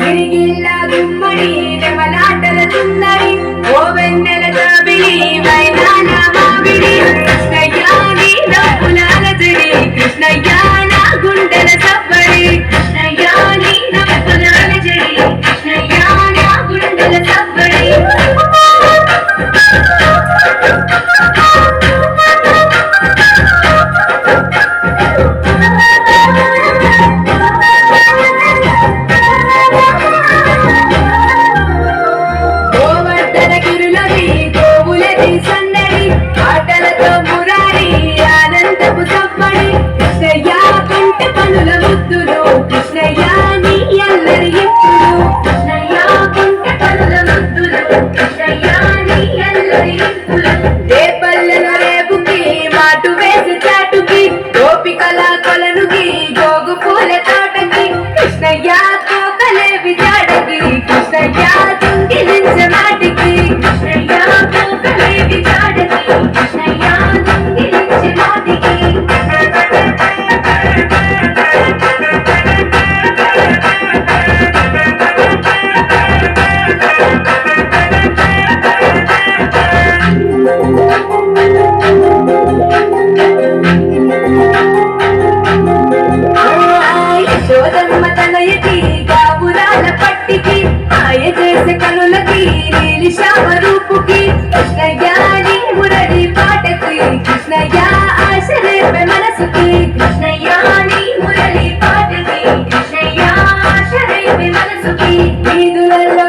గిరిగిల్ల గుమ్మడి రెమలాటల సుందరి ఓ వెన్నెల జాబిలి వైనాల మామిడి కృష్ణయ్య నీ నవ్వులాల జడి కృష్ణయ్య నా గుండెల సవ్వడి కృష్ణయ్య నీ నవ్వులాల జడి కృష్ణయ్య నా గుండెల సవ్వడి ఆటలతో మురారి ఆనందపు సవ్వడి కృష్ణయ్య కంటి పనుల ముద్దులు కృష్ణయ్య నీ అల్లరి ఎప్పుడు కృష్ణయ్య కంటి పనుల ముద్దులు కృష్ణయ్య నీ అల్లరి ఎప్పుడు రేపల్లెల రేపుకి మాటు వేసి చాటుకి గోపికల కొలనుకి గోగు పూల తోటకి కృష్ణయ్య కోకలేవి జాడకి కృష్ణయ్య తుంగిలించ మాటికి కృష్ణయ్య కోకలేవి జాడకి కృష్ణయ్య తుంగిలించ మాటికి యశోదమ్మ తనయకి గాబురాల పట్టికి ఆయ చేసే కనులకి నీలి శ్యామ రూపుకి కృష్ణయ్య నీ మురళి పాటకి కృష్ణయ్య ఆశ రేపే మనసుకి కృష్ణయ్య నీ మురళి పాటకి కృష్ణయ్య ఆశ రేపే మనసుకి వీధులలో